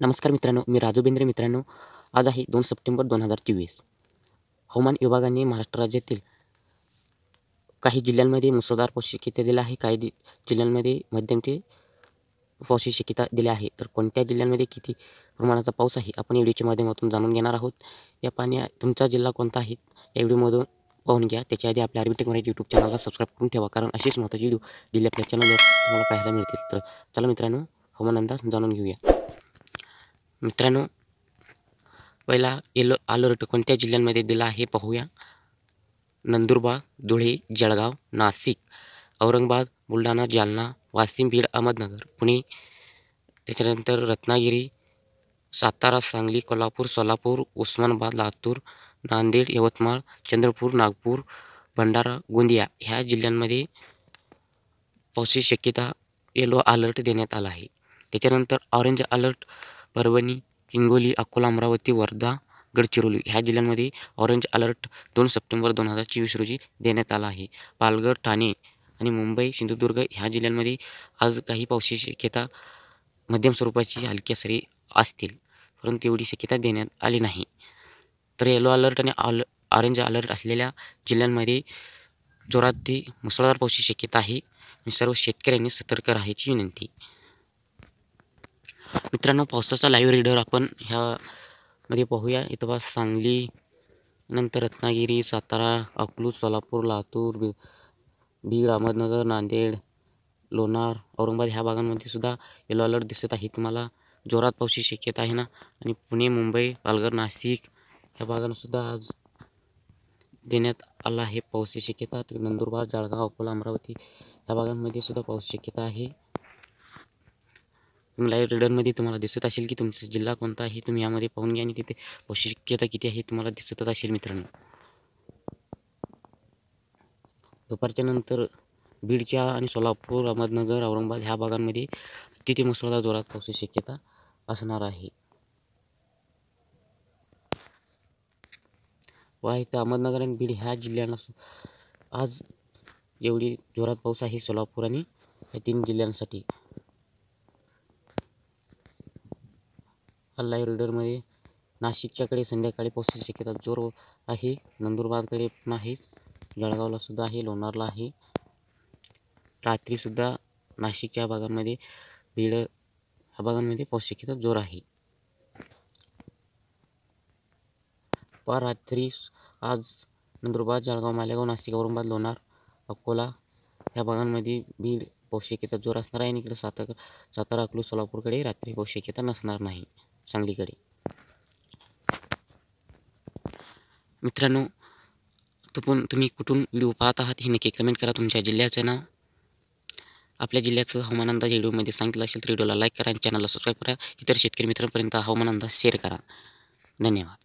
नमस्कार मित्रांनो, मी राजू बेंद्रे. मित्रांनो, आज आहे 2 सप्टेंबर 2024. हवामान विभागाने महाराष्ट्र राज्यातील काही जिल्ह्यांमध्ये मुसळधार पावसाची शक्यता दिली आहे. काही जिल्ह्यांमध्ये मध्यम ते पावसाची शक्यता दिली आहे. तर कोणत्या जिल्ह्यांमध्ये किती प्रमाणाचा पाऊस आहे आपण या व्हिडिओच्या माध्यमातून जाणून घेणार आहोत. या पाहण्या तुमचा जिल्हा कोणता आहे या व्हिडिओमधून पाहून घ्या. त्याच्या आधी आपल्या आर्मी टेक मराठी यूट्यूब चॅनलला सबस्क्राईब करून ठेवा, कारण असेच महत्त्वाचे व्हिडिओ डेली आपल्या चॅनलवर तुम्हाला पाहायला मिळतील. तर चला मित्रांनो, हवामान अंदाज जाणून घेऊया. मित्रांनो, पहिला येलो अलर्ट कोणत्या जिल्ह्यांमध्ये दिला आहे पाहूया. नंदुरबार, धुळे, जळगाव, नाशिक, औरंगाबाद, बुलढाणा, जालना, वाशिम, बीड, अहमदनगर, पुणे, त्याच्यानंतर रत्नागिरी, सातारा, सांगली, कोल्हापूर, सोलापूर, उस्मानाबाद, लातूर, नांदेड, यवतमाळ, चंद्रपूर, नागपूर, भंडारा, गोंदिया ह्या जिल्ह्यांमध्ये पावसाची शक्यता येलो अलर्ट देण्यात आला आहे. त्याच्यानंतर ऑरेंज अलर्ट परभणी, हिंगोली, अकोला, अमरावती, वर्धा, गडचिरोली ह्या जिल्ह्यांमध्ये ऑरेंज अलर्ट 2 सप्टेंबर 2024 रोजी देण्यात आला आहे. पालघर, ठाणे आणि मुंबई, सिंधुदुर्ग ह्या जिल्ह्यांमध्ये आज काही पावसाची शक्यता मध्यम स्वरूपाची हलक्या सरी असतील, परंतु एवढी शक्यता देण्यात आली नाही. तर येलो अलर्ट आणि ऑरेंज अलर्ट असलेल्या जिल्ह्यांमध्ये जोरात ते मुसळधार पावसाची शक्यता आहे. सर्व शेतकऱ्यांनी सतर्क राहायची विनंती. मित्रांनो, पावसाचा लाईव्ह रीडर आपण ह्यामध्ये पाहूया. इथं बघा, सांगली, नंतर रत्नागिरी, सातारा, अकलूज, सोलापूर, लातूर, बीड, अहमदनगर, नांदेड, लोणार, औरंगाबाद ह्या भागांमध्ये सुद्धा येलो अलर्ट दिसत आहे. तुम्हाला जोरात पावसाची शक्यता आहे ना. आणि पुणे, मुंबई, पालघर, नाशिक ह्या भागांनासुद्धा आज देण्यात आला आहे पावसाची शक्यता. तर नंदुरबार, जळगाव, अकोला, अमरावती ह्या भागांमध्ये सुद्धा पावसाची शक्यता आहे. तुम्ही लाईव्ह रीडरमध्ये तुम्हाला दिसत असेल की तुमचा जिल्हा कोणता आहे. तुम्ही यामध्ये पाहून घ्या आणि तिथे पावसाची शक्यता किती आहे तुम्हाला दिसतच असेल. मित्रांनो, दुपारच्या नंतर बीडच्या आणि सोलापूर, अहमदनगर, औरंगाबाद ह्या भागांमध्ये तिथे मुसळधार जोरात पावसाची शक्यता असणार आहे. व इथं अहमदनगर आणि बीड ह्या जिल्ह्यांना आज एवढी जोरात पाऊस आहे. सोलापूर आणि या 3 जिल्ह्यांसाठी लाईव्ह रीडरमध्ये नाशिकच्याकडे संध्याकाळी पावसाची शक्यता जोर आहे. नंदुरबारकडे पण आहे, जळगावला सुद्धा आहे, लोणारला आहे. रात्रीसुद्धा नाशिकच्या भागांमध्ये, बीड ह्या भागांमध्ये पावसाची शक्यता जोर आहे. रात्री आज नंदुरबार, जळगाव, मालेगाव, नाशिक, औरंगाबाद, लोणार, अकोला ह्या भागांमध्ये बीड पावसाची शक्यता जोर असणार आहे. आणि इकडे सातारा, अकलूज, सोलापूरकडे रात्री पावसाची शक्यता नसणार नाही. सांगलीकडे. मित्रांनो, तुम्ही कुठून व्हिडिओ पाहत आहात हे नक्की कमेंट करा. तुमच्या जिल्ह्याचं नाव, आपल्या जिल्ह्याचं हवामान अंदाज व्हिडिओमध्ये सांगितलं असेल तर व्हिडिओला लाईक करा आणि चॅनलला सबस्क्राईब करा. इतर शेतकरी मित्रांपर्यंत हवामान अंदाज शेअर करा. धन्यवाद.